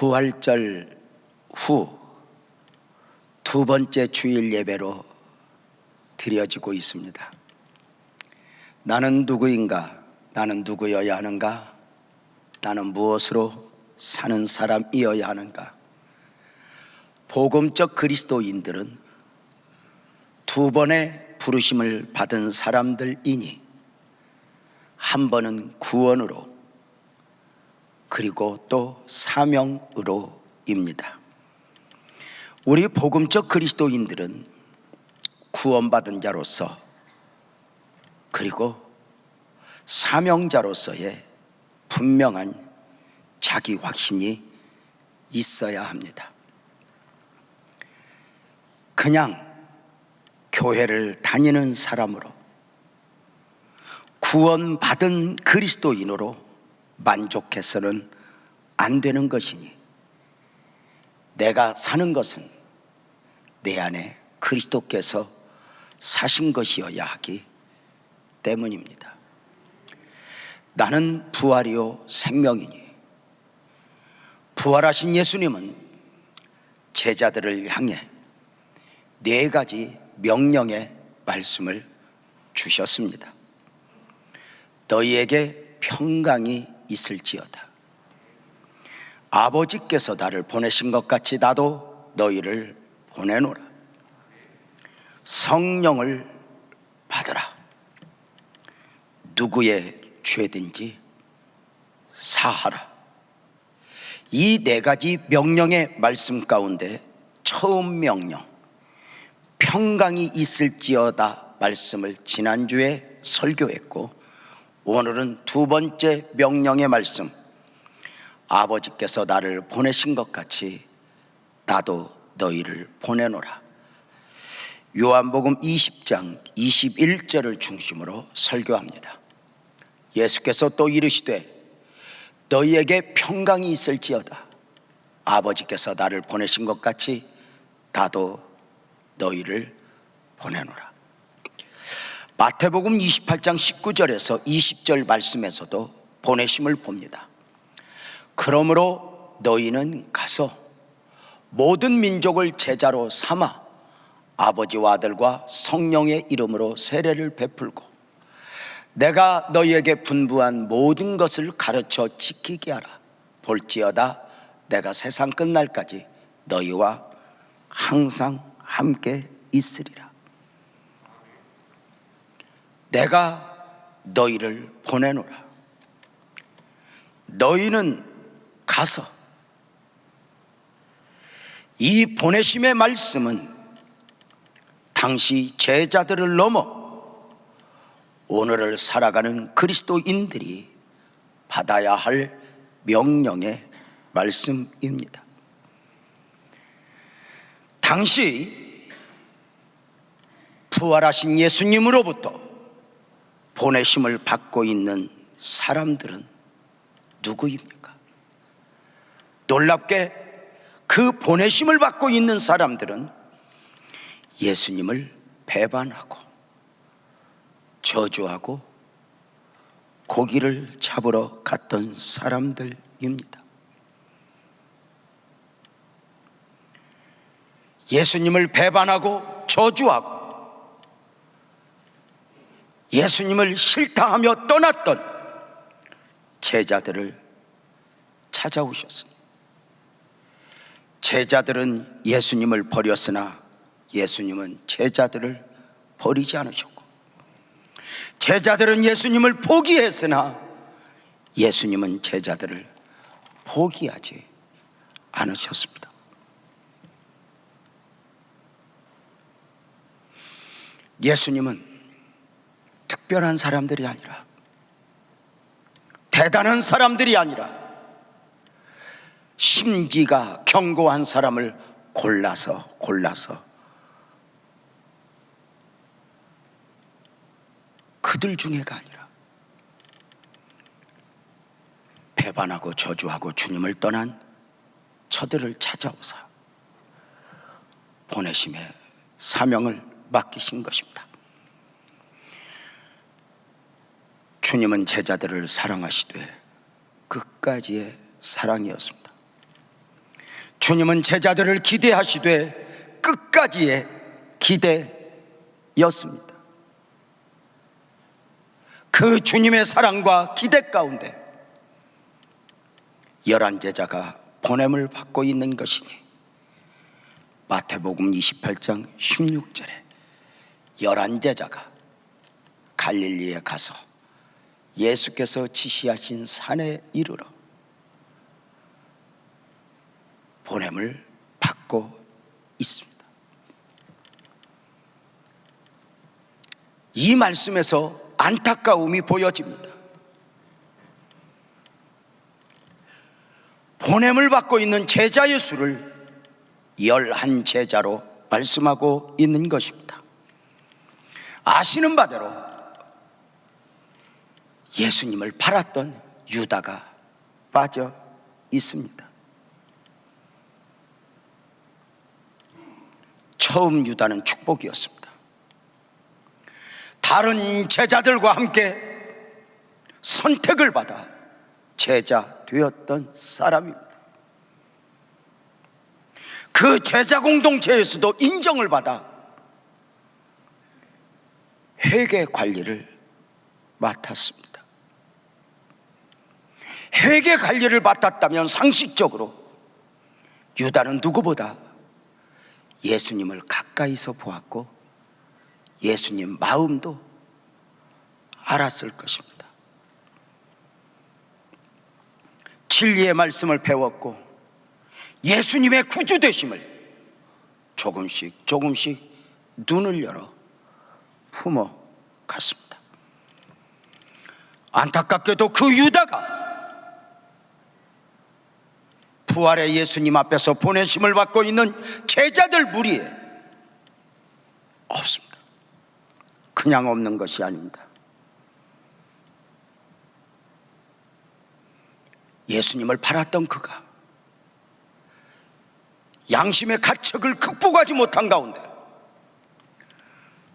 부활절 후 두 번째 주일 예배로 드려지고 있습니다. 나는 누구인가? 나는 누구여야 하는가? 나는 무엇으로 사는 사람이어야 하는가? 복음적 그리스도인들은 두 번의 부르심을 받은 사람들이니 한 번은 구원으로 그리고 또 사명으로입니다. 우리 복음적 그리스도인들은 구원받은 자로서 그리고 사명자로서의 분명한 자기 확신이 있어야 합니다. 그냥 교회를 다니는 사람으로 구원받은 그리스도인으로 만족해서는 안 되는 것이니 내가 사는 것은 내 안에 그리스도께서 사신 것이어야 하기 때문입니다. 나는 부활이요 생명이니 부활하신 예수님은 제자들을 향해 네 가지 명령의 말씀을 주셨습니다. 너희에게 평강이 있을지어다. 아버지께서 나를 보내신 것 같이 나도 너희를 보내노라. 성령을 받으라. 누구의 죄든지 사하라. 이 네 가지 명령의 말씀 가운데 처음 명령, 평강이 있을지어다 말씀을 지난주에 설교했고, 오늘은 두 번째 명령의 말씀, 아버지께서 나를 보내신 것 같이 나도 너희를 보내노라. 요한복음 20장 21절을 중심으로 설교합니다. 예수께서 또 이르시되 너희에게 평강이 있을지어다. 아버지께서 나를 보내신 것 같이 나도 너희를 보내노라. 마태복음 28장 19절에서 20절 말씀에서도 보내심을 봅니다. 그러므로 너희는 가서 모든 민족을 제자로 삼아 아버지와 아들과 성령의 이름으로 세례를 베풀고 내가 너희에게 분부한 모든 것을 가르쳐 지키게 하라. 볼지어다 내가 세상 끝날까지 너희와 항상 함께 있으리라. 내가 너희를 보내노라. 너희는 가서, 이 보내심의 말씀은 당시 제자들을 넘어 오늘을 살아가는 그리스도인들이 받아야 할 명령의 말씀입니다. 당시 부활하신 예수님으로부터 보내심을 받고 있는 사람들은 누구입니까? 놀랍게 그 보내심을 받고 있는 사람들은 예수님을 배반하고 저주하고 고기를 잡으러 갔던 사람들입니다. 예수님을 배반하고 저주하고 예수님을 싫다하며 떠났던 제자들을 찾아오셨습니다. 제자들은 예수님을 버렸으나 예수님은 제자들을 버리지 않으셨고, 제자들은 예수님을 포기했으나 예수님은 제자들을 포기하지 않으셨습니다. 예수님은 특별한 사람들이 아니라, 대단한 사람들이 아니라 심지가 견고한 사람을 골라서 그들 중에가 아니라 배반하고 저주하고 주님을 떠난 저들을 찾아오사 보내심의 사명을 맡기신 것입니다. 주님은 제자들을 사랑하시되 끝까지의 사랑이었습니다. 주님은 제자들을 기대하시되 끝까지의 기대였습니다. 그 주님의 사랑과 기대 가운데 11제자가 보냄을 받고 있는 것이니 마태복음 28장 16절에 11제자가 갈릴리에 가서 예수께서 지시하신 산에 이르러 보냄을 받고 있습니다. 이 말씀에서 안타까움이 보여집니다. 보냄을 받고 있는 제자의 수를 11제자로 말씀하고 있는 것입니다. 아시는 바대로 예수님을 팔았던 유다가 빠져 있습니다. 처음 유다는 축복이었습니다. 다른 제자들과 함께 선택을 받아 제자 되었던 사람입니다. 그 제자 공동체에서도 인정을 받아 회계 관리를 맡았습니다. 회계 관리를 맡았다면 상식적으로 유다는 누구보다 예수님을 가까이서 보았고 예수님 마음도 알았을 것입니다. 진리의 말씀을 배웠고 예수님의 구주 되심을 조금씩 눈을 열어 품어 갔습니다. 안타깝게도 그 유다가 부활의 예수님 앞에서 보내심을 받고 있는 제자들 무리에 없습니다. 그냥 없는 것이 아닙니다. 예수님을 팔았던 그가 양심의 가책을 극복하지 못한 가운데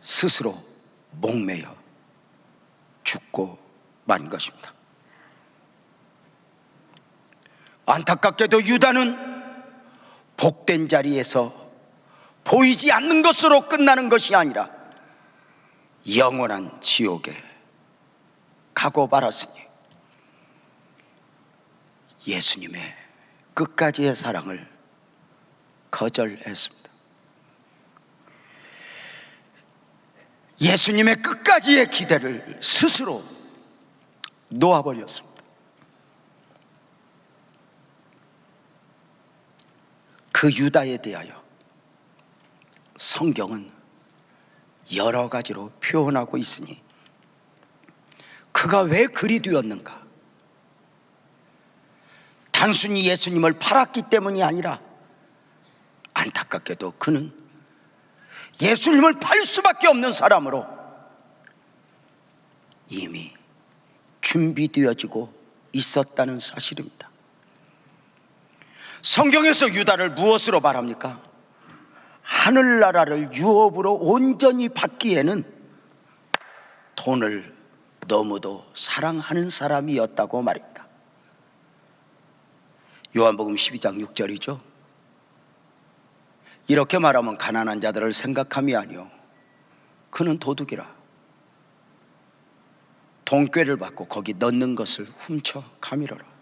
스스로 목매여 죽고 만 것입니다. 안타깝게도 유다는 복된 자리에서 보이지 않는 것으로 끝나는 것이 아니라 영원한 지옥에 가고 말았으니 예수님의 끝까지의 사랑을 거절했습니다. 예수님의 끝까지의 기대를 스스로 놓아버렸습니다. 그 유다에 대하여 성경은 여러 가지로 표현하고 있으니 그가 왜 그리 되었는가? 단순히 예수님을 팔았기 때문이 아니라 안타깝게도 그는 예수님을 팔 수밖에 없는 사람으로 이미 준비되어지고 있었다는 사실입니다. 성경에서 유다를 무엇으로 말합니까? 하늘나라를 유업으로 온전히 받기에는 돈을 너무도 사랑하는 사람이었다고 말입니다. 요한복음 12장 6절이죠. 이렇게 말하면 가난한 자들을 생각함이 아니요 그는 도둑이라 돈꾀를 받고 거기 넣는 것을 훔쳐 가미러라.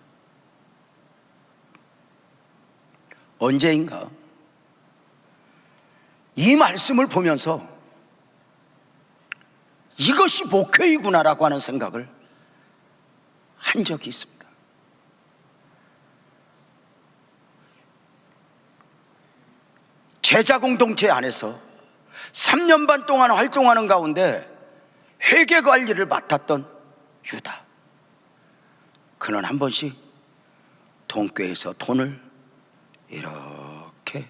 언제인가 이 말씀을 보면서 이것이 목회이구나라고 하는 생각을 한 적이 있습니다. 제자 공동체 안에서 3년 반 동안 활동하는 가운데 회계 관리를 맡았던 유다, 그는 한 번씩 돈꾀에서 돈을 이렇게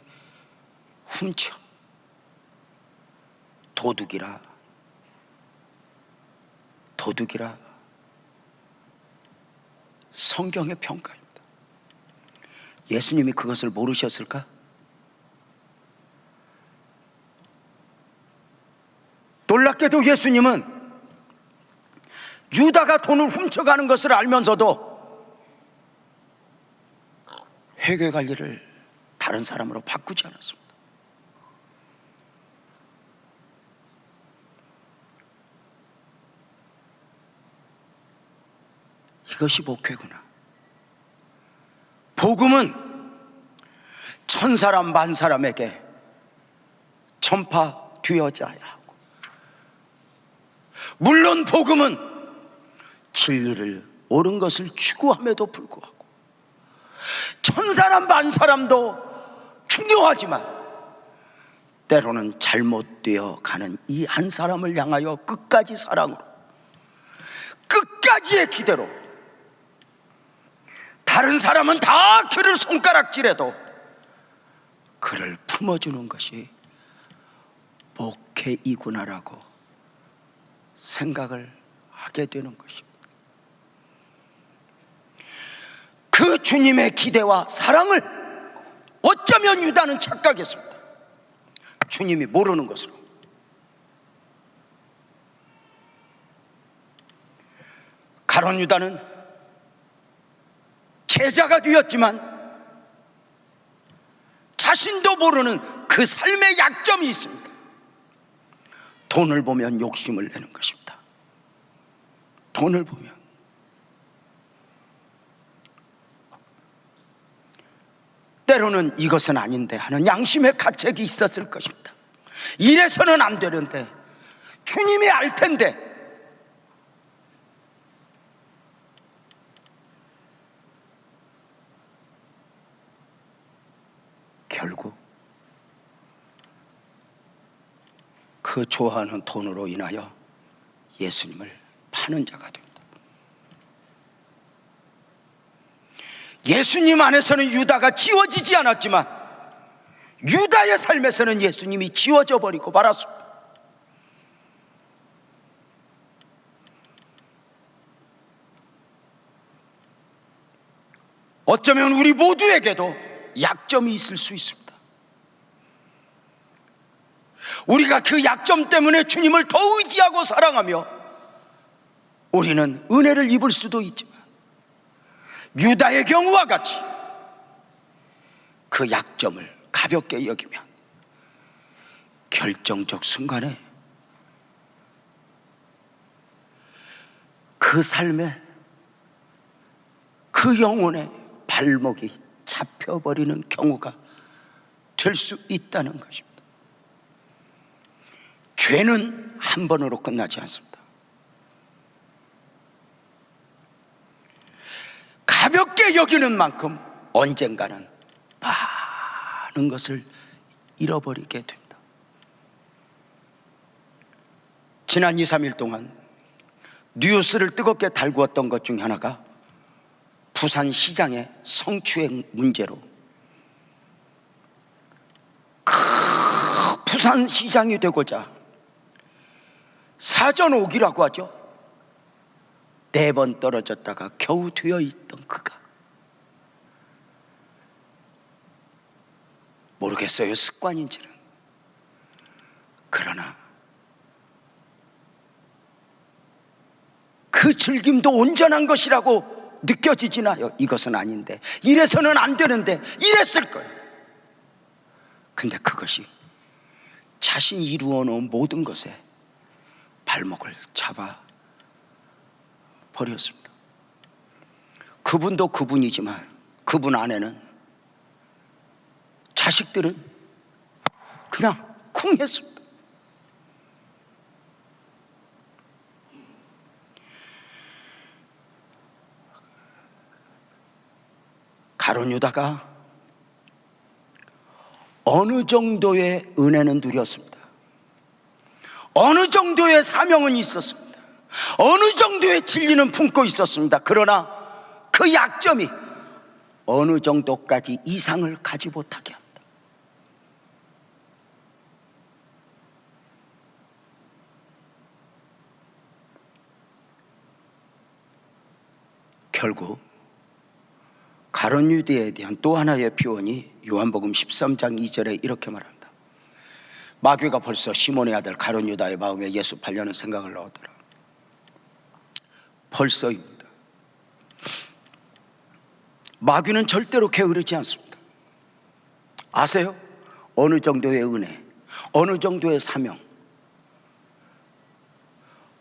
훔쳐 도둑이라 성경의 평가입니다. 예수님이 그것을 모르셨을까? 놀랍게도 예수님은 유다가 돈을 훔쳐가는 것을 알면서도 회계 관리를 다른 사람으로 바꾸지 않았습니다. 이것이 목회구나. 복음은 천사람 만사람에게 전파되어져야 하고, 물론 복음은 진리를 옳은 것을 추구함에도 불구하고 천사람 만사람도 중요하지만 때로는 잘못되어 가는 이 한 사람을 향하여 끝까지 사랑으로, 끝까지의 기대로, 다른 사람은 다 그를 손가락질해도 그를 품어주는 것이 목회이구나라고 생각을 하게 되는 것입니다. 그 주님의 기대와 사랑을 어쩌면 유다는 착각했습니다. 주님이 모르는 것으로. 가룟 유다는 제자가 되었지만 자신도 모르는 그 삶의 약점이 있습니다. 돈을 보면 욕심을 내는 것입니다. 돈을 보면. 때로는 이것은 아닌데 하는 양심의 가책이 있었을 것입니다. 이래서는 안 되는데, 주님이 알 텐데. 결국 그 좋아하는 돈으로 인하여 예수님을 파는 자가 됩니다. 예수님 안에서는 유다가 지워지지 않았지만 유다의 삶에서는 예수님이 지워져 버리고 말았습니다. 어쩌면 우리 모두에게도 약점이 있을 수 있습니다. 우리가 그 약점 때문에 주님을 더 의지하고 사랑하며 우리는 은혜를 입을 수도 있지만, 유다의 경우와 같이 그 약점을 가볍게 여기면 결정적 순간에 그 삶에, 그 영혼의 발목이 잡혀버리는 경우가 될 수 있다는 것입니다. 죄는 한 번으로 끝나지 않습니다. 가볍게 여기는 만큼 언젠가는 많은 것을 잃어버리게 됩니다. 지난 2, 3일 동안 뉴스를 뜨겁게 달구었던 것 중에 하나가 부산시장의 성추행 문제로, 부산시장이 되고자 사전 5기라고 하죠. 4번 떨어졌다가 겨우 되어 있던 그가, 모르겠어요, 습관인지는. 그러나 그 즐김도 온전한 것이라고 느껴지지나요? 이것은 아닌데, 이래서는 안 되는데 이랬을 거예요. 근데 그것이 자신이 이루어 놓은 모든 것에 발목을 잡아 버렸습니다. 그분도 그분이지만 그분 안에는 자식들은 그냥 쿵 했습니다. 가룟 유다가 어느 정도의 은혜는 누렸습니다. 어느 정도의 사명은 있었습니다. 어느 정도의 진리는 품고 있었습니다. 그러나 그 약점이 어느 정도까지 이상을 가지 못하게 합니다. 결국 가룟 유다에 대한 또 하나의 표현이 요한복음 13장 2절에 이렇게 말합니다. 마귀가 벌써 시몬의 아들 가룟 유다의 마음에 예수 팔려는 생각을 넣었더라. 벌써입니다. 마귀는 절대로 게으르지 않습니다. 아세요? 어느 정도의 은혜, 어느 정도의 사명,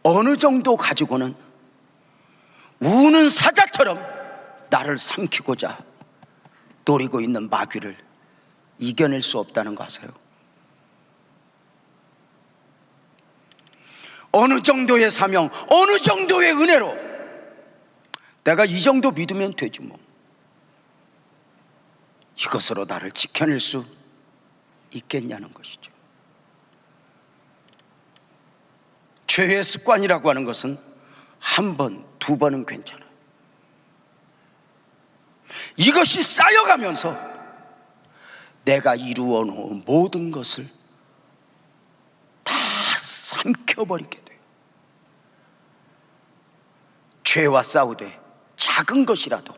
어느 정도 가지고는 우는 사자처럼 나를 삼키고자 노리고 있는 마귀를 이겨낼 수 없다는 거 아세요? 어느 정도의 사명, 어느 정도의 은혜로 내가 이 정도 믿으면 되지 뭐. 이것으로 나를 지켜낼 수 있겠냐는 것이죠. 죄의 습관이라고 하는 것은 한 번, 두 번은 괜찮아요. 이것이 쌓여가면서 내가 이루어 놓은 모든 것을 다 삼켜버리게 돼요. 죄와 싸우되 작은 것이라도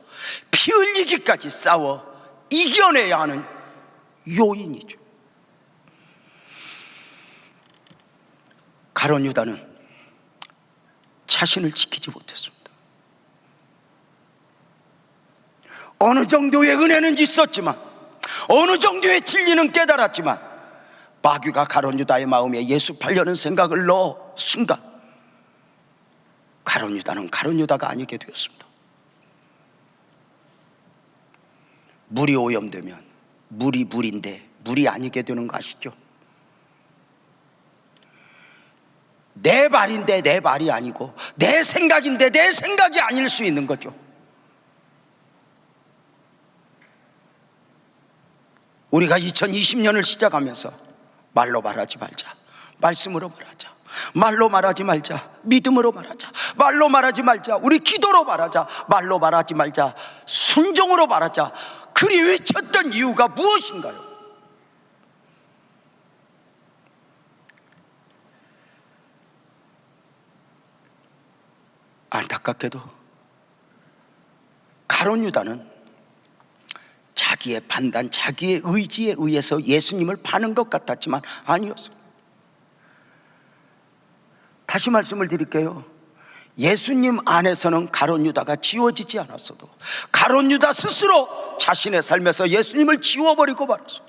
피 흘리기까지 싸워 이겨내야 하는 요인이죠. 가룟 유다는 자신을 지키지 못했습니다. 어느 정도의 은혜는 있었지만, 어느 정도의 진리는 깨달았지만, 마귀가 가룟 유다의 마음에 예수 팔려는 생각을 넣어 순간 가룟 유다는 가룟 유다가 아니게 되었습니다. 물이 오염되면 물이 물인데 물이 아니게 되는 거 아시죠? 내 말인데 내 말이 아니고, 내 생각인데 내 생각이 아닐 수 있는 거죠. 우리가 2020년을 시작하면서 말로 말하지 말자, 말씀으로 말하자, 말로 말하지 말자, 믿음으로 말하자, 말로 말하지 말자, 우리 기도로 말하자, 말로 말하지 말자, 순종으로 말하자, 그리 외쳤던 이유가 무엇인가요? 안타깝게도 가룟 유다는 자기의 판단, 자기의 의지에 의해서 예수님을 파는 것 같았지만 아니었어요. 다시 말씀을 드릴게요. 예수님 안에서는 가룟 유다가 지워지지 않았어도 가룟 유다 스스로 자신의 삶에서 예수님을 지워버리고 말았어요.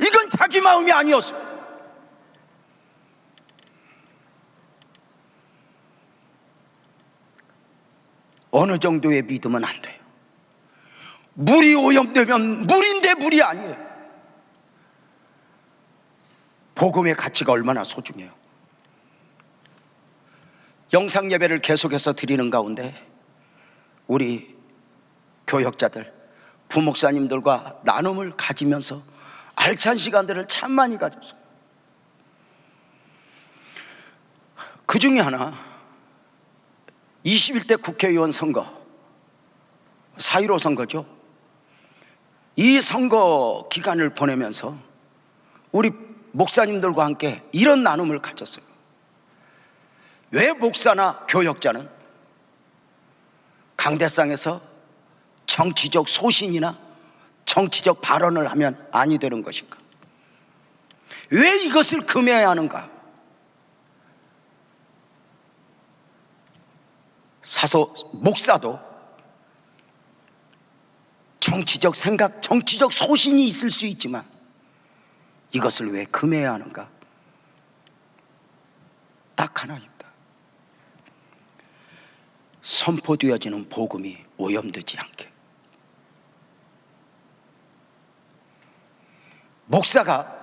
이건 자기 마음이 아니었어요. 어느 정도의 믿음은 안 돼요. 물이 오염되면 물인데 물이 아니에요. 복음의 가치가 얼마나 소중해요. 영상 예배를 계속해서 드리는 가운데 우리 교역자들, 부목사님들과 나눔을 가지면서 알찬 시간들을 참 많이 가졌어요. 그 중에 하나, 21대 국회의원 선거, 4.15 선거죠. 이 선거 기간을 보내면서 우리 목사님들과 함께 이런 나눔을 가졌어요. 왜 목사나 교역자는 강대상에서 정치적 소신이나 정치적 발언을 하면 아니 되는 것인가? 왜 이것을 금해야 하는가? 목사도 정치적 생각, 정치적 소신이 있을 수 있지만 이것을 왜 금해야 하는가? 딱 하나입니다. 선포되어지는 복음이 오염되지 않게. 목사가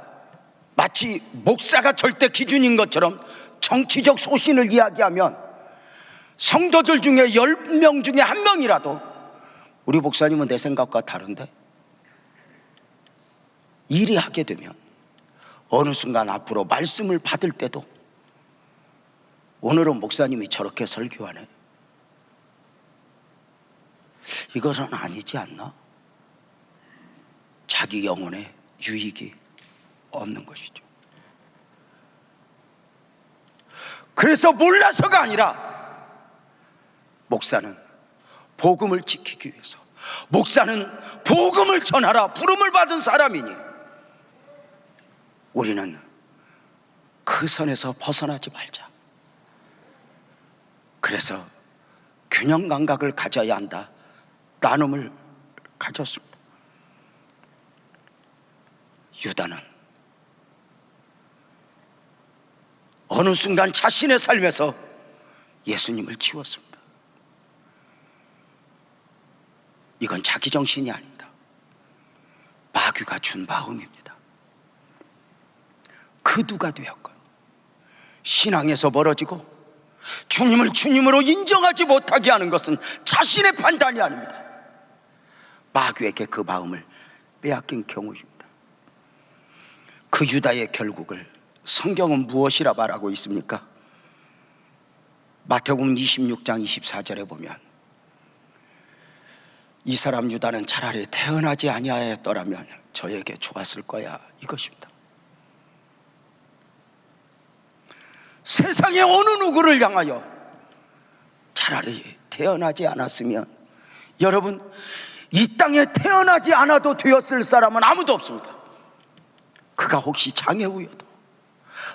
마치 목사가 절대 기준인 것처럼 정치적 소신을 이야기하면 성도들 중에 10명 중에 1명이라도 우리 목사님은 내 생각과 다른데, 일이 하게 되면 어느 순간 앞으로 말씀을 받을 때도 오늘은 목사님이 저렇게 설교하네, 이것은 아니지 않나? 자기 영혼에 유익이 없는 것이죠. 그래서 몰라서가 아니라 목사는 복음을 지키기 위해서, 목사는 복음을 전하라 부름을 받은 사람이니 우리는 그 선에서 벗어나지 말자. 그래서 균형 감각을 가져야 한다. 나눔을 가졌습니다. 유다는 어느 순간 자신의 삶에서 예수님을 지웠습니다. 이건 자기 정신이 아닙니다. 마귀가 준 마음입니다. 그 누가 되었건 신앙에서 멀어지고 주님을 주님으로 인정하지 못하게 하는 것은 자신의 판단이 아닙니다. 마귀에게 그 마음을 빼앗긴 경우입니다. 그 유다의 결국을 성경은 무엇이라 말하고 있습니까? 마태복음 26장 24절에 보면 이 사람 유다는 차라리 태어나지 아니하였더라면 저에게 좋았을 거야, 이것입니다. 세상의 어느 누구를 향하여 차라리 태어나지 않았으면, 여러분, 이 땅에 태어나지 않아도 되었을 사람은 아무도 없습니다. 그가 혹시 장애우여도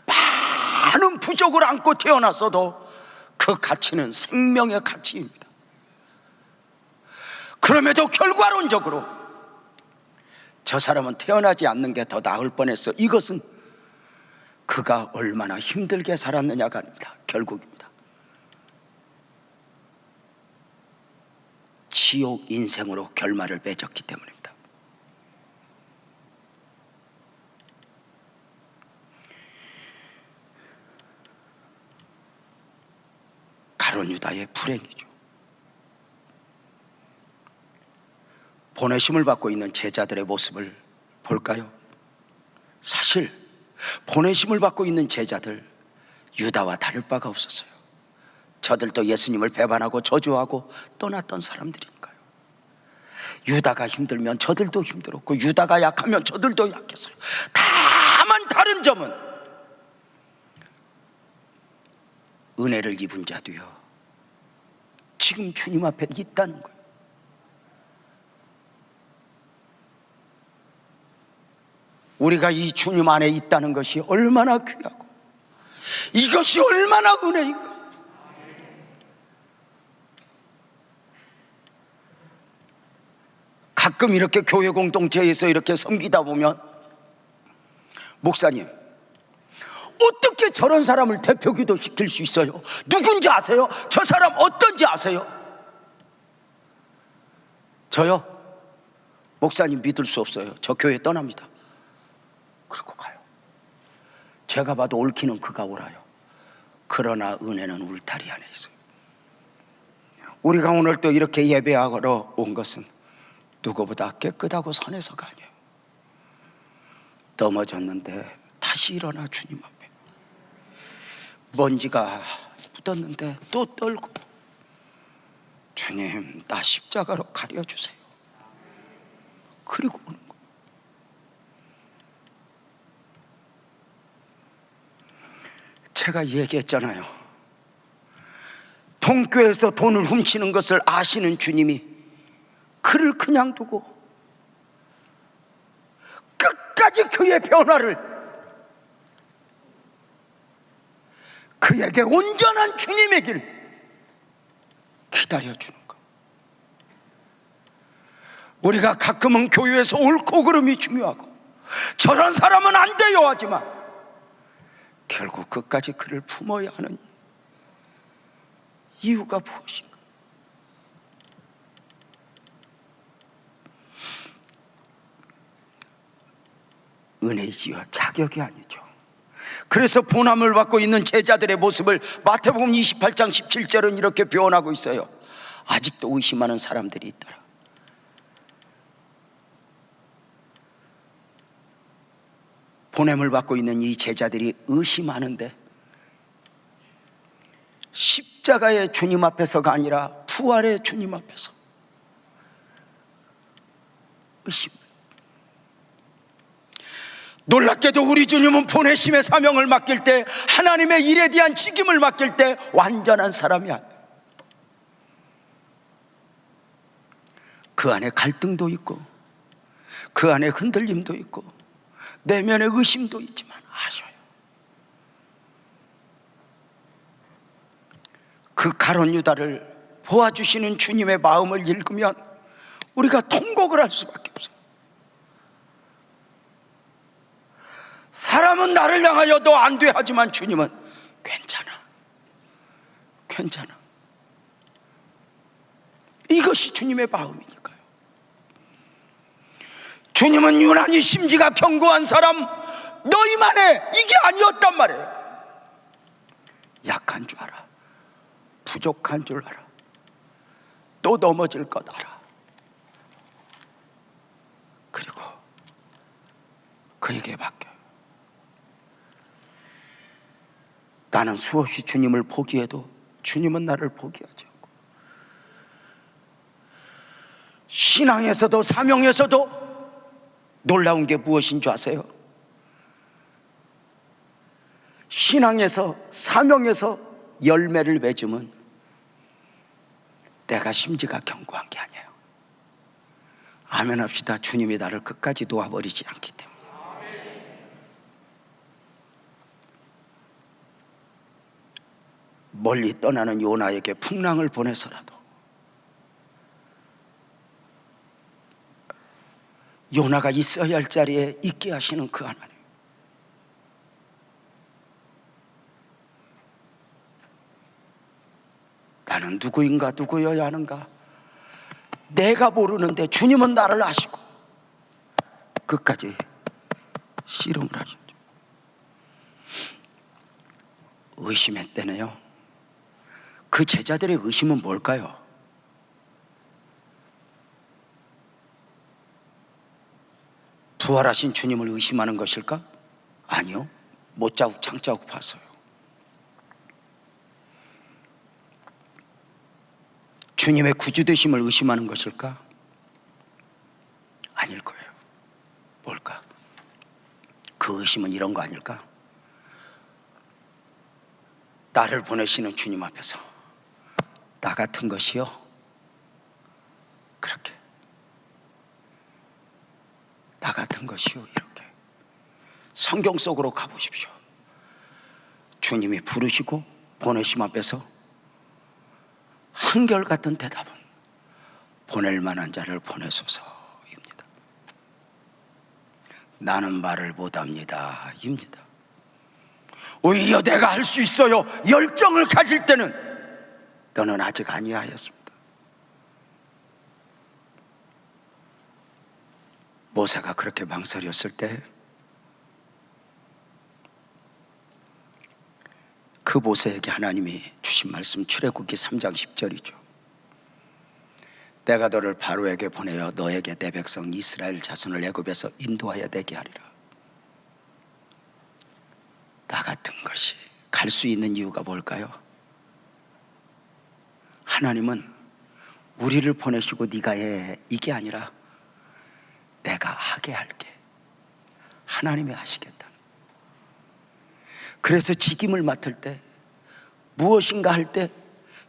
많은 부족을 안고 태어났어도 그 가치는 생명의 가치입니다. 그럼에도 결과론적으로 저 사람은 태어나지 않는 게 더 나을 뻔했어, 이것은 그가 얼마나 힘들게 살았느냐가 아닙니다. 결국입니다. 지옥 인생으로 결말을 맺었기 때문입니다. 가룟 유다의 불행이죠. 보내심을 받고 있는 제자들의 모습을 볼까요? 사실 보내심을 받고 있는 제자들, 유다와 다를 바가 없었어요. 저들도 예수님을 배반하고 저주하고 떠났던 사람들이니까요. 유다가 힘들면 저들도 힘들었고, 유다가 약하면 저들도 약했어요. 다만 다른 점은 은혜를 입은 자도요, 지금 주님 앞에 있다는 거예요. 우리가 이 주님 안에 있다는 것이 얼마나 귀하고 이것이 얼마나 은혜인가. 가끔 이렇게 교회 공동체에서 이렇게 섬기다 보면, 목사님, 어떻게 저런 사람을 대표기도 시킬 수 있어요? 누군지 아세요? 저 사람 어떤지 아세요? 저요? 목사님 믿을 수 없어요. 저 교회 떠납니다. 그러고 가요. 제가 봐도 옳기는 그가 옳아요. 그러나 은혜는 울타리 안에 있어요. 우리가 오늘 또 이렇게 예배하러 온 것은 누구보다 깨끗하고 선해서가 아니에요. 넘어졌는데 다시 일어나 주님 앞에, 먼지가 묻었는데 또 떨고, 주님 나 십자가로 가려주세요. 그리고 오는 거예요. 제가 얘기했잖아요. 동교에서 돈을 훔치는 것을 아시는 주님이 그를 그냥 두고 끝까지 그의 변화를, 그에게 온전한 주님의 길 기다려주는 것. 우리가 가끔은 교회에서 옳고 그름이 중요하고 저런 사람은 안 돼요 하지만 결국 끝까지 그를 품어야 하는 이유가 무엇인가? 은혜이지요, 자격이 아니죠. 그래서 보남을 받고 있는 제자들의 모습을 마태복음 28장 17절은 이렇게 표현하고 있어요. 아직도 의심하는 사람들이 있더라. 보냄을 받고 있는 이 제자들이 의심하는데, 십자가의 주님 앞에서가 아니라 부활의 주님 앞에서 의심. 놀랍게도 우리 주님은 보내심의 사명을 맡길 때, 하나님의 일에 대한 책임을 맡길 때 완전한 사람이 아니에요. 그 안에 갈등도 있고, 그 안에 흔들림도 있고, 내면의 의심도 있지만 아셔요. 그 가룟 유다를 보아주시는 주님의 마음을 읽으면 우리가 통곡을 할 수밖에 없어요. 사람은 나를 향하여 너 안 돼 하지만 주님은 괜찮아, 괜찮아. 이것이 주님의 마음이니까요. 주님은 유난히 심지가 견고한 사람, 너희만의 이게 아니었단 말이에요. 약한 줄 알아, 부족한 줄 알아, 또 넘어질 것 알아. 그리고 그에게 맡겨요. 나는 수없이 주님을 포기해도 주님은 나를 포기하지 않고, 신앙에서도 사명에서도 놀라운 게 무엇인 줄 아세요? 신앙에서 사명에서 열매를 맺으면 내가 심지가 견고한 게 아니에요. 아멘 합시다. 주님이 나를 끝까지 놓아버리지 않기 때문에. 멀리 떠나는 요나에게 풍랑을 보내서라도 요나가 있어야 할 자리에 있게 하시는 그 하나님, 나는 누구인가, 누구여야 하는가 내가 모르는데 주님은 나를 아시고 끝까지 씨름을 하셨죠. 의심했대네요. 그 제자들의 의심은 뭘까요? 부활하신 주님을 의심하는 것일까? 아니요, 못자국 장자국 봤어요. 주님의 구주되심을 의심하는 것일까? 아닐 거예요. 뭘까? 그 의심은 이런 거 아닐까? 나를 보내시는 주님 앞에서 나 같은 것이요, 그렇게 나 같은 것이요, 이렇게 성경 속으로 가보십시오. 주님이 부르시고 보내심 앞에서 한결같은 대답은 보낼 만한 자를 보내소서입니다. 나는 말을 못합니다 입니다. 오히려 내가 할 수 있어요 열정을 가질 때는 너는 아직 아니하였습니다. 모세가 그렇게 망설였을 때 그 모세에게 하나님이 주신 말씀, 출애굽기 3장 10절이죠. 내가 너를 바로에게 보내어 너에게 내 백성 이스라엘 자손을 애굽에서 인도하여 내게 하리라. 나 같은 것이 갈 수 있는 이유가 뭘까요? 하나님은 우리를 보내시고 네가 해 이게 아니라 내가 하게 할게, 하나님이 하시겠다. 그래서 직임을 맡을 때, 무엇인가 할 때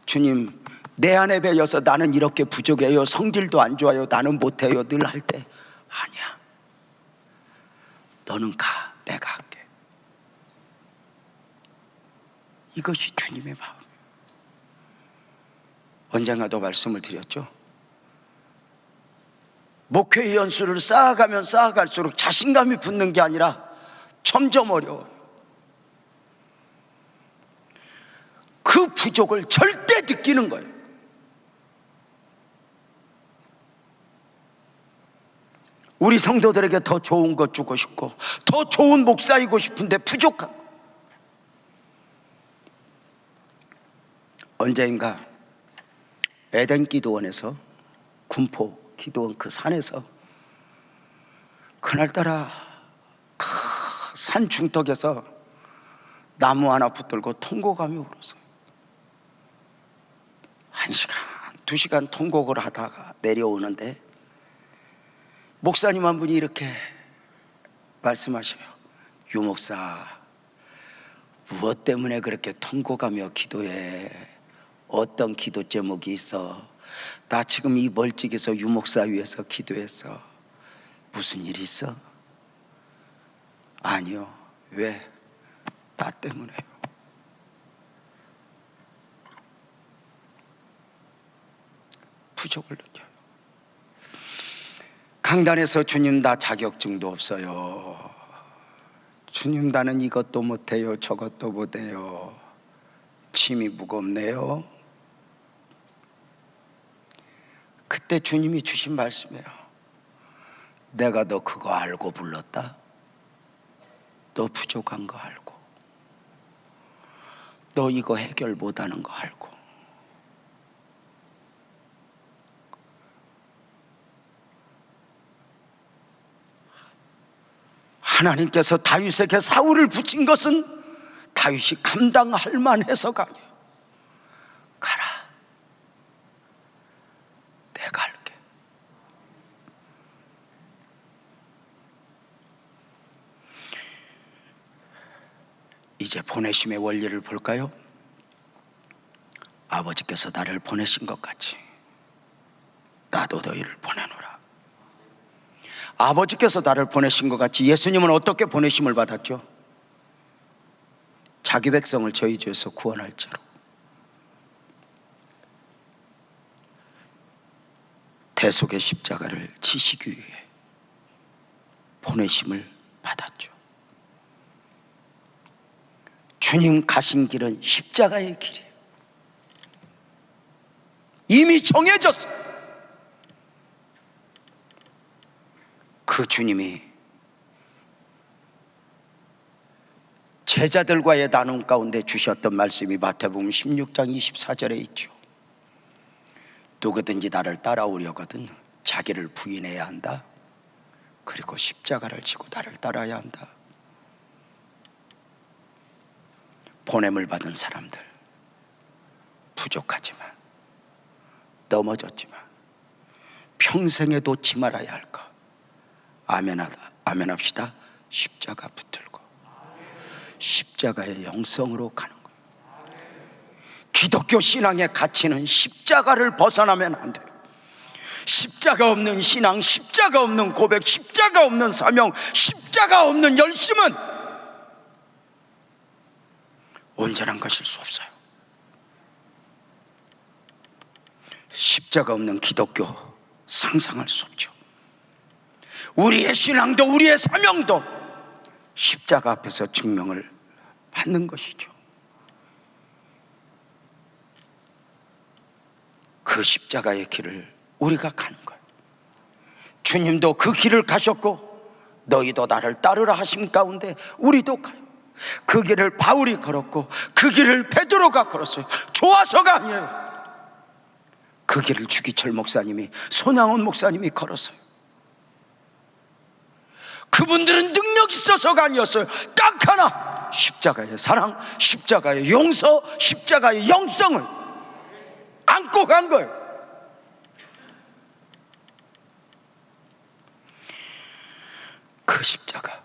주님 내 안에 배여서 나는 이렇게 부족해요, 성질도 안 좋아요, 나는 못해요 늘 할 때 아니야, 너는 가, 내가 할게. 이것이 주님의 마음. 언젠가도 말씀을 드렸죠. 목회의 연수를 쌓아가면 쌓아갈수록 자신감이 붙는 게 아니라 점점 어려워요. 그 부족을 절대 느끼는 거예요. 우리 성도들에게 더 좋은 것 주고 싶고 더 좋은 목사이고 싶은데 부족한 거. 언제인가 에덴 기도원에서, 군포 기도원 그 산에서 그날따라 그 산 중턱에서 나무 하나 붙들고 통곡하며 울었어요. 1시간, 2시간 통곡을 하다가 내려오는데 목사님 한 분이 이렇게 말씀하셔요. 유 목사, 무엇 때문에 그렇게 통곡하며 기도해? 어떤 기도 제목이 있어? 나 지금 이 멀찍이서 유 목사 위해서 기도했어. 무슨 일 있어? 아니요. 왜? 나 때문에요. 부족을 느껴요. 강단에서 주님 나 자격증도 없어요, 주님, 나는 이것도 못해요, 저것도 못해요, 짐이 무겁네요. 그때 주님이 주신 말씀이에요. 내가 너 그거 알고 불렀다. 너 부족한 거 알고, 너 이거 해결 못하는 거 알고. 하나님께서 다윗에게 사울을 붙인 것은 다윗이 감당할 만해서가 아니에요. 가라, 내가 할게. 이제 보내심의 원리를 볼까요? 아버지께서 나를 보내신 것 같이 나도 너희를 보내노라. 아버지께서 나를 보내신 것 같이 예수님은 어떻게 보내심을 받았죠? 자기 백성을 저희 죄에서 구원할 자로 대속의 십자가를 지시기 위해 보내심을 받았죠. 주님 가신 길은 십자가의 길이에요. 이미 정해졌어요. 그 주님이 제자들과의 나눔 가운데 주셨던 말씀이 마태복음 16장 24절에 있죠. 누구든지 나를 따라오려거든 자기를 부인해야 한다. 그리고 십자가를 지고 나를 따라야 한다. 보냄을 받은 사람들, 부족하지만, 넘어졌지만 평생에 놓지 말아야 할 것, 아멘합시다. 십자가 붙들고 십자가의 영성으로 가는 거예요. 기독교 신앙의 가치는 십자가를 벗어나면 안 돼요. 십자가 없는 신앙, 십자가 없는 고백, 십자가 없는 사명, 십자가 없는 열심은 온전한 것일 수 없어요. 십자가 없는 기독교 상상할 수 없죠. 우리의 신앙도 우리의 사명도 십자가 앞에서 증명을 받는 것이죠. 그 십자가의 길을 우리가 가는 거예요. 주님도 그 길을 가셨고 너희도 나를 따르라 하신 가운데 우리도 가요. 그 길을 바울이 걸었고 그 길을 베드로가 걸었어요. 좋아서가 아니에요. 그 길을 주기철 목사님이, 손양원 목사님이 걸었어요. 그분들은 능력 있어서가 아니었어요. 딱 하나, 십자가의 사랑, 십자가의 용서, 십자가의 영성을 안고 간 거예요. 그 십자가.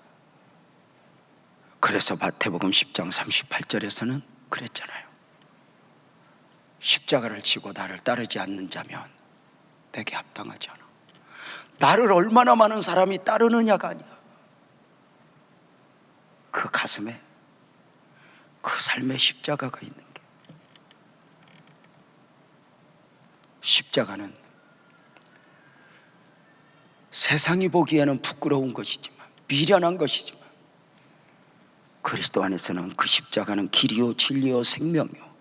그래서 마태복음 10장 38절에서는 그랬잖아요. 십자가를 지고 나를 따르지 않는 자면 내게 합당하지 않아. 나를 얼마나 많은 사람이 따르느냐가 아니야. 그 가슴에 그 삶의 십자가가 있는 게. 십자가는 세상이 보기에는 부끄러운 것이지만, 미련한 것이지만, 그리스도 안에서는 그 십자가는 길이요 진리요 생명이요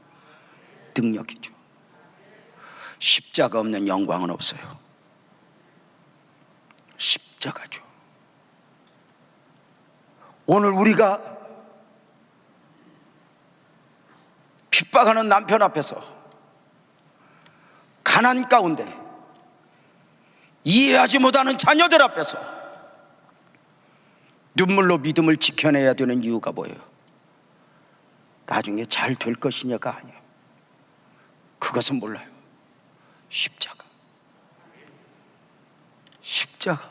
능력이죠. 십자가 없는 영광은 없어요. 십자가죠. 오늘 우리가 핍박하는 남편 앞에서, 가난 가운데, 이해하지 못하는 자녀들 앞에서 눈물로 믿음을 지켜내야 되는 이유가 뭐예요? 나중에 잘 될 것이냐가 아니에요. 그것은 몰라요. 십자가. 십자가.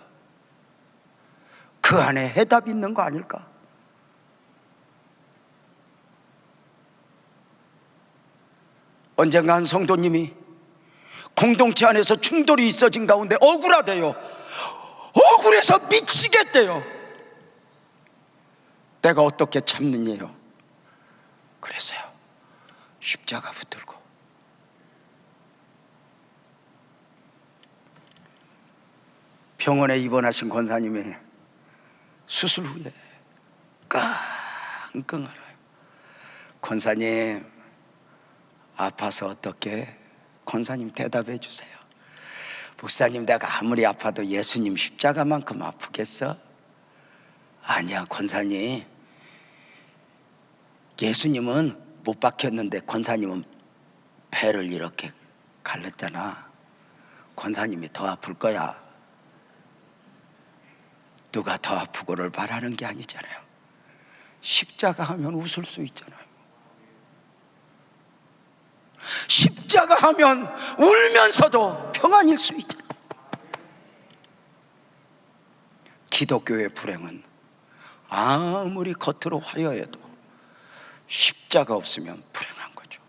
그 안에 해답이 있는 거 아닐까? 언젠가 한 성도님이 공동체 안에서 충돌이 있어진 가운데 억울하대요. 억울해서 미치겠대요. 내가 어떻게 참느냐요? 그래서요, 십자가 붙들고. 병원에 입원하신 권사님이 수술 후에 끙끙 앓아요. 권사님, 아파서 어떻게? 권사님 대답해 주세요. 목사님, 내가 아무리 아파도 예수님 십자가만큼 아프겠어? 아니야 권사님, 예수님은 못 박혔는데 권사님은 배를 이렇게 갈랐잖아. 권사님이 더 아플 거야. 누가 더 아프고를 바라는 게 아니잖아요. 십자가 하면 웃을 수 있잖아요. 십자가 하면 울면서도 평안일 수 있잖아요. 기독교의 불행은 아무리 겉으로 화려해도 십자가 없으면 불행한 거죠.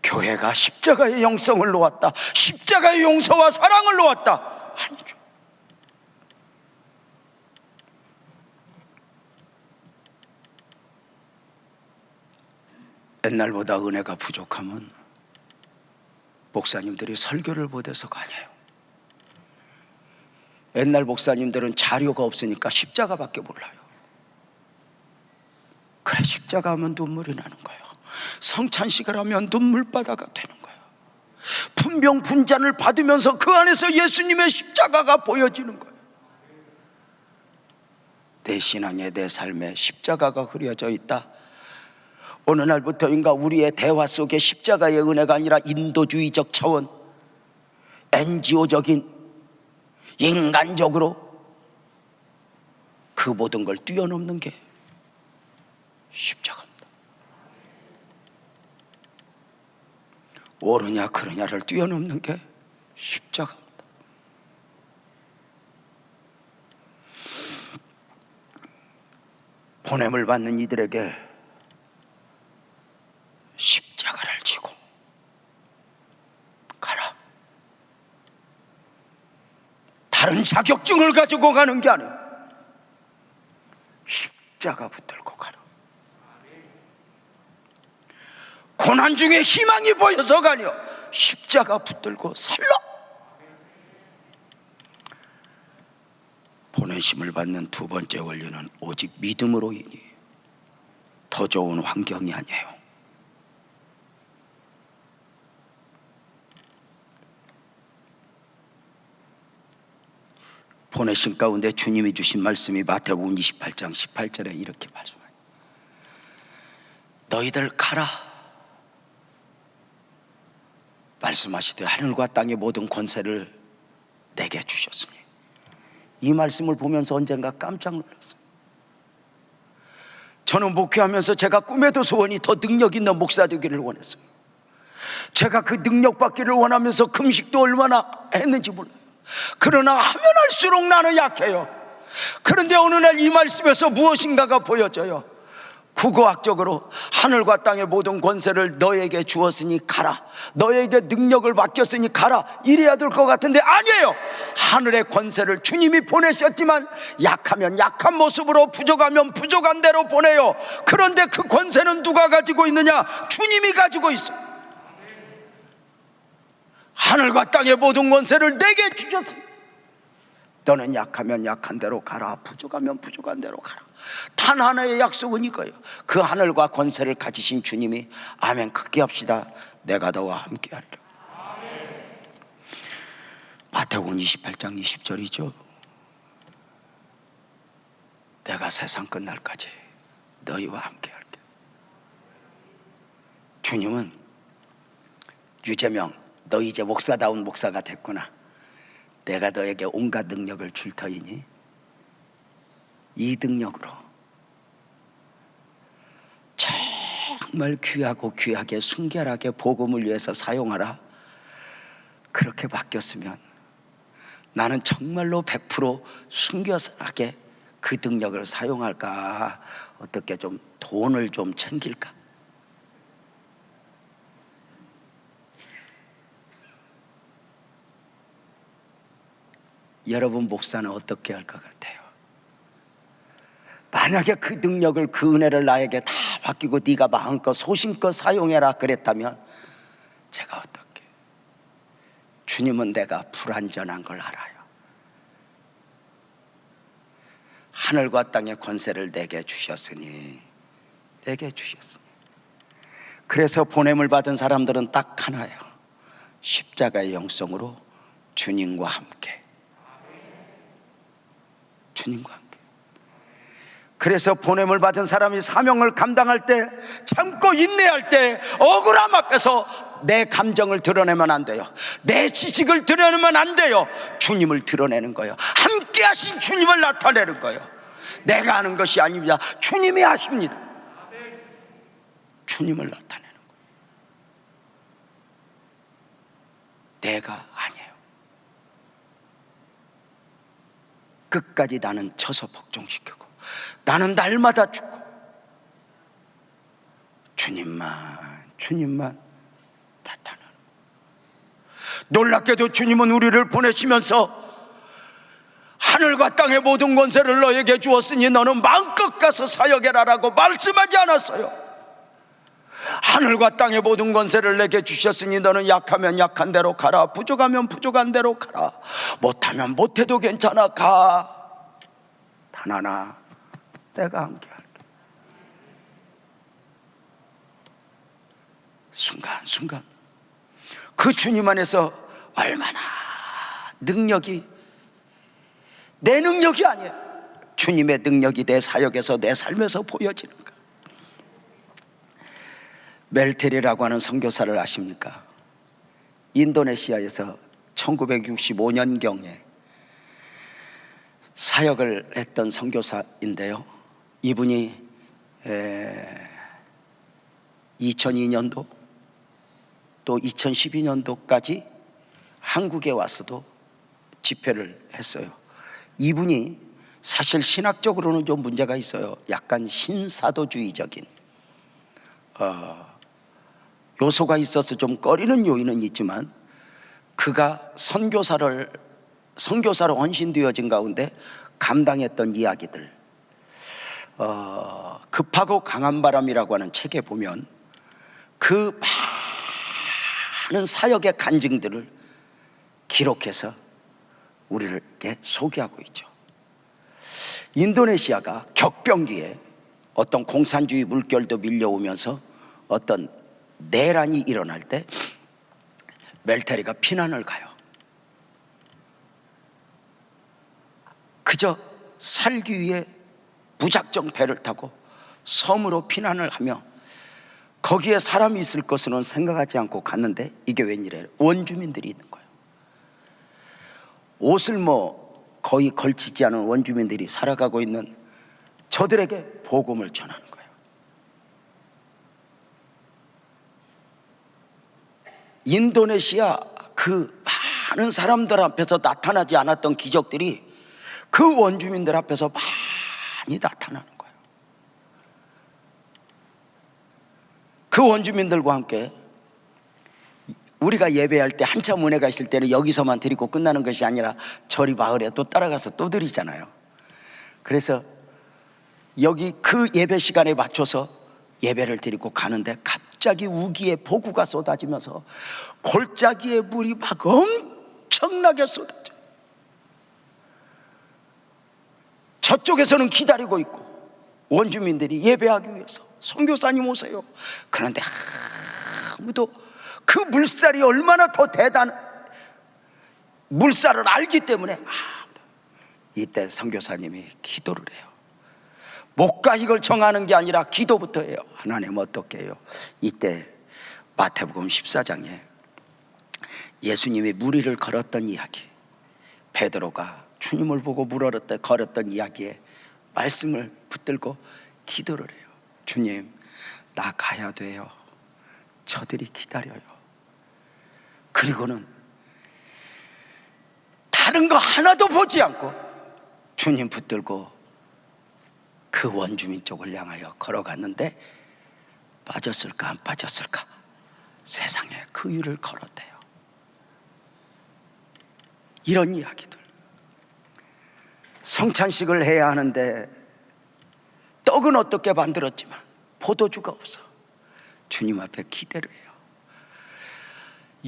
교회가 십자가의 영성을 놓았다, 십자가의 용서와 사랑을 놓았다, 아니죠. 옛날보다 은혜가 부족하면 목사님들이 설교를 못해서가 아니에요. 옛날 목사님들은 자료가 없으니까 십자가밖에 몰라요. 그래, 십자가 하면 눈물이 나는 거예요. 성찬식을 하면 눈물바다가 되는 거예요. 분병 분잔을 받으면서 그 안에서 예수님의 십자가가 보여지는 거예요. 내 신앙에, 내 삶에 십자가가 그려져 있다. 어느 날부터인가 우리의 대화 속에 십자가의 은혜가 아니라 인도주의적 차원, NGO적인, 인간적으로 그 모든 걸 뛰어넘는 게 십자가입니다. 옳으냐 그르냐를 뛰어넘는 게 십자가입니다. 보냄을 받는 이들에게 십자가를 지고 가라. 다른 자격증을 가지고 가는 게 아니야. 십자가 붙들고 가라. 고난 중에 희망이 보여서가 아니야. 십자가 붙들고 살라. 보내심을 받는 두 번째 원리는 오직 믿음으로이니 더 좋은 환경이 아니에요. 보내신 가운데 주님이 주신 말씀이 마태복음 28장 18절에 이렇게 말씀해요. 너희들 가라. 말씀하시되 하늘과 땅의 모든 권세를 내게 주셨으니. 이 말씀을 보면서 언젠가 깜짝 놀랐어요. 저는 목회하면서 제가 꿈에도 소원이 더 능력 있는 목사 되기를 원했어요. 제가 그 능력 받기를 원하면서 금식도 얼마나 했는지 몰라요. 그러나 하면 할수록 나는 약해요. 그런데 어느 날 이 말씀에서 무엇인가가 보여져요. 국어학적으로 하늘과 땅의 모든 권세를 너에게 주었으니 가라. 너에게 능력을 맡겼으니 가라. 이래야 될 것 같은데 아니에요. 하늘의 권세를 주님이 보내셨지만 약하면 약한 모습으로, 부족하면 부족한 대로 보내요. 그런데 그 권세는 누가 가지고 있느냐? 주님이 가지고 있어요. 하늘과 땅의 모든 권세를 내게 주셨습니다. 너는 약하면 약한 대로 가라, 부족하면 부족한 대로 가라. 단 하나의 약속은 이거예요. 그 하늘과 권세를 가지신 주님이 아멘 크게 합시다. 내가 너와 함께 하리라. 마태복음 28장 20절이죠. 내가 세상 끝날까지 너희와 함께 할게. 주님은 유재명, 너 이제 목사다운 목사가 됐구나. 내가 너에게 온갖 능력을 줄 터이니 이 능력으로 정말 귀하고 귀하게 순결하게 복음을 위해서 사용하라. 그렇게 바뀌었으면 나는 정말로 100% 순결하게 그 능력을 사용할까? 어떻게 좀 돈을 좀 챙길까? 여러분 목사는 어떻게 할 것 같아요? 만약에 그 능력을, 그 은혜를 나에게 다 맡기고 네가 마음껏 소신껏 사용해라 그랬다면 제가 어떻게? 주님은 내가 불완전한 걸 알아요. 하늘과 땅의 권세를 내게 주셨으니. 그래서 보냄을 받은 사람들은 딱 하나예요. 십자가의 영성으로 주님과 함께. 그래서 보냄을 받은 사람이 사명을 감당할 때, 참고 인내할 때, 억울함 앞에서 내 감정을 드러내면 안 돼요. 내 지식을 드러내면 안 돼요. 주님을 드러내는 거예요. 함께 하신 주님을 나타내는 거예요. 내가 하는 것이 아닙니다. 주님이 하십니다. 주님을 나타내는 거예요. 내가 아니에요. 끝까지 나는 쳐서 복종시키고, 나는 날마다 죽고, 주님만 나타나는. 놀랍게도 주님은 우리를 보내시면서 하늘과 땅의 모든 권세를 너에게 주었으니 너는 마음껏 가서 사역해라라고 말씀하지 않았어요. 하늘과 땅의 모든 권세를 내게 주셨으니 너는 약하면 약한 대로 가라, 부족하면 부족한 대로 가라, 못하면 못해도 괜찮아, 가. 단 하나, 내가 함께 할게. 순간순간 그 주님 안에서 얼마나 능력이, 내 능력이 아니야, 주님의 능력이 내 사역에서, 내 삶에서 보여지는가. 멜테리라고 하는 선교사를 아십니까? 인도네시아에서 1965년경에 사역을 했던 선교사인데요, 이분이 2002년도 또 2012년도까지 한국에 와서도 집회를 했어요. 이분이 사실 신학적으로는 좀 문제가 있어요. 약간 신사도주의적인 요소가 있어서 좀 꺼리는 요인은 있지만, 그가 선교사로 헌신되어진 가운데 감당했던 이야기들, 급하고 강한 바람이라고 하는 책에 보면 그 많은 사역의 간증들을 기록해서 우리에게 소개하고 있죠. 인도네시아가 격변기에 어떤 공산주의 물결도 밀려오면서 어떤 내란이 일어날 때 멜테리가 피난을 가요. 그저 살기 위해 무작정 배를 타고 섬으로 피난을 하며 거기에 사람이 있을 것으로는 생각하지 않고 갔는데, 이게 웬일이에요? 원주민들이 있는 거예요. 옷을 거의 걸치지 않은 원주민들이 살아가고 있는 저들에게 복음을 전하는 거예요. 인도네시아 그 많은 사람들 앞에서 나타나지 않았던 기적들이 그 원주민들 앞에서 많이 나타나는 거예요. 그 원주민들과 함께 우리가 예배할 때 한참 은혜가 있을 때는 여기서만 드리고 끝나는 것이 아니라 저리 마을에 또 따라가서 또 드리잖아요. 그래서 여기 그 예배 시간에 맞춰서 예배를 드리고 가는데 갑자기 우기에 폭우가 쏟아지면서 골짜기에 물이 막 엄청나게 쏟아져요. 저쪽에서는 기다리고 있고 원주민들이 예배하기 위해서 선교사님 오세요. 그런데 아무도 그 물살이 얼마나 더 대단한 물살을 알기 때문에 이때 선교사님이 기도를 해요. 목과 이걸 정하는 게 아니라 기도부터 해요. 하나님 어떻게 해요? 이때 마태복음 14장에 예수님이 물 위를 걸었던 이야기, 베드로가 주님을 보고 물 얼을 때 걸었던 이야기에 말씀을 붙들고 기도를 해요. 주님, 나 가야 돼요. 저들이 기다려요. 그리고는 다른 거 하나도 보지 않고 주님 붙들고 그 원주민 쪽을 향하여 걸어갔는데, 빠졌을까 안 빠졌을까? 세상에 그 일을 걸었대요. 이런 이야기들. 성찬식을 해야 하는데 떡은 어떻게 만들었지만 포도주가 없어. 주님 앞에 기대를 해요.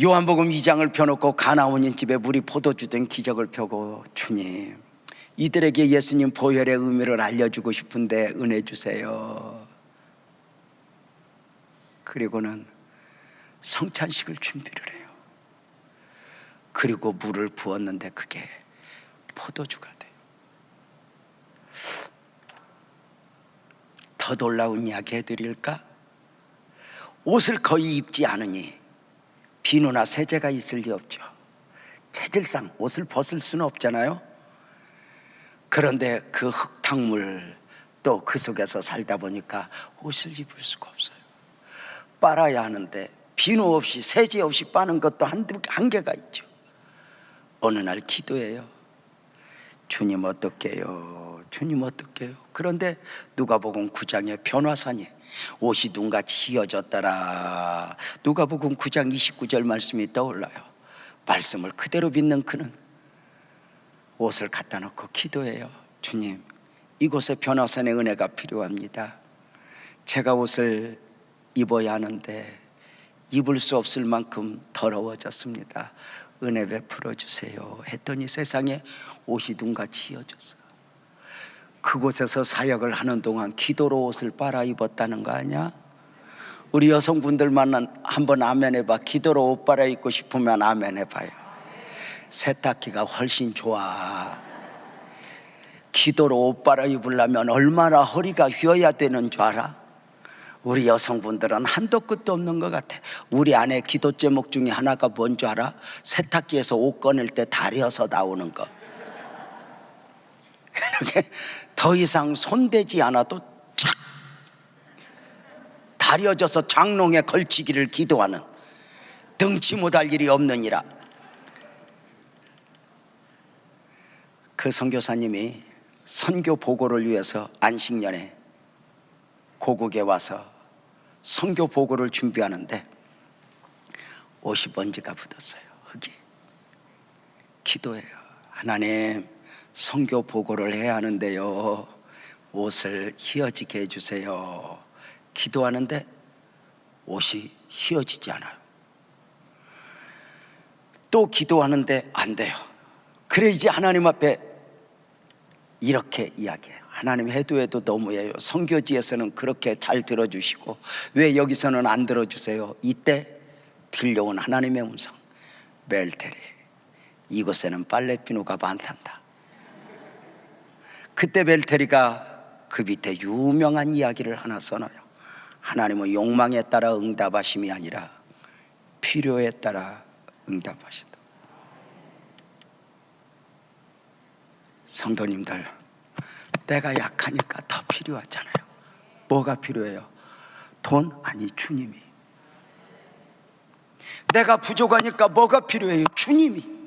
요한복음 2장을 펴놓고 가나온인 집에 물이 포도주 된 기적을 펴고, 주님, 이들에게 예수님 보혈의 의미를 알려주고 싶은데 은혜 주세요. 그리고는 성찬식을 준비를 해요. 그리고 물을 부었는데 그게 포도주가 돼요. 더 놀라운 이야기 해드릴까? 옷을 거의 입지 않으니 비누나 세제가 있을 리 없죠. 체질상 옷을 벗을 수는 없잖아요. 그런데 그 흙탕물 또 그 속에서 살다 보니까 옷을 입을 수가 없어요. 빨아야 하는데 비누 없이 세제 없이 빠는 것도 한계가 있죠. 어느 날 기도해요. 주님 어떡해요? 주님 어떡해요? 그런데 누가복음 9장의 변화산이 옷이 눈같이 휘어졌더라. 누가복음 9장 29절 말씀이 떠올라요. 말씀을 그대로 믿는 그는 옷을 갖다 놓고 기도해요. 주님, 이곳에 변화산의 은혜가 필요합니다. 제가 옷을 입어야 하는데 입을 수 없을 만큼 더러워졌습니다. 은혜 베풀어 주세요 했더니 세상에 옷이 눈같이 휘어졌어요. 그곳에서 사역을 하는 동안 기도로 옷을 빨아 입었다는 거 아니야? 우리 여성분들만 한번 아멘 해봐. 기도로 옷 빨아 입고 싶으면 아멘 해봐요. 세탁기가 훨씬 좋아. 기도로 옷 빨아 입으려면 얼마나 허리가 휘어야 되는 줄 알아? 우리 여성분들은 한도 끝도 없는 것 같아. 우리 아내 기도 제목 중에 하나가 뭔 줄 알아? 세탁기에서 옷 꺼낼 때 다려서 나오는 거. 이렇게 더 이상 손대지 않아도 착 다려져서 장롱에 걸치기를 기도하는, 등치 못할 일이 없느니라. 그 선교사님이 선교 보고를 위해서 안식년에 고국에 와서 선교 보고를 준비하는데 옷이 먼지가 묻었어요. 흙이. 기도해요. 하나님, 선교 보고를 해야 하는데요, 옷을 휘어지게 해주세요. 기도하는데 옷이 휘어지지 않아요. 또 기도하는데 안 돼요. 그래 이제 하나님 앞에 이렇게 이야기해요. 하나님 해도 너무해요. 선교지에서는 그렇게 잘 들어주시고 왜 여기서는 안 들어주세요? 이때 들려온 하나님의 음성. 멜테리, 이곳에는 빨래비누가 많단다. 그때 멜테리가 그 밑에 유명한 이야기를 하나 써놔요. 하나님은 욕망에 따라 응답하심이 아니라 필요에 따라 응답하신다. 성도님들, 내가 약하니까 더 필요하잖아요. 뭐가 필요해요? 돈? 아니, 주님이. 내가 부족하니까 뭐가 필요해요? 주님이.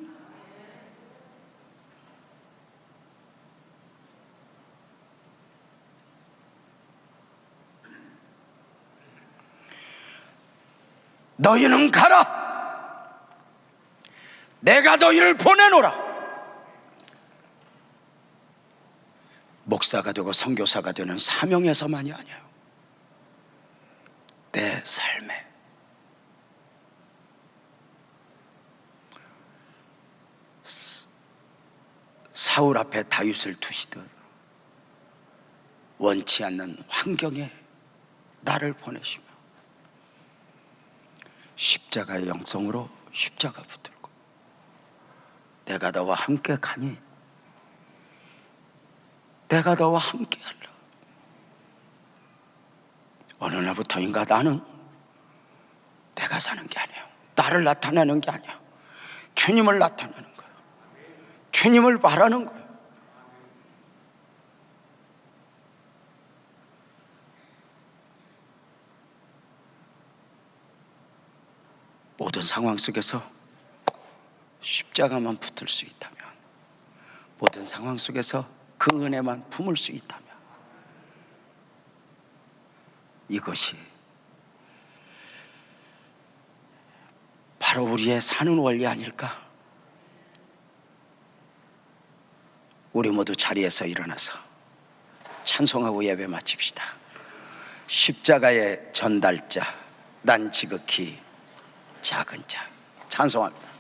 너희는 가라. 내가 너희를 보내노라. 목사가 되고 선교사가 되는 사명에서만이 아니에요. 내 삶에. 사울 앞에 다윗을 두시듯 원치 않는 환경에 나를 보내시며 십자가의 영성으로 십자가 붙들고 내가 너와 함께 가니 내가 너와 함께 하리라. 어느 날부터인가 나는 내가 사는 게 아니에요. 나를 나타내는 게 아니야. 주님을 나타내는 거야. 주님을 바라는 거야. 모든 상황 속에서 십자가만 붙을 수 있다면, 모든 상황 속에서 그 은혜만 품을 수 있다면, 이것이 바로 우리의 사는 원리 아닐까? 우리 모두 자리에서 일어나서 찬송하고 예배 마칩시다. 십자가의 전달자, 난 지극히 작은 자. 찬송합니다.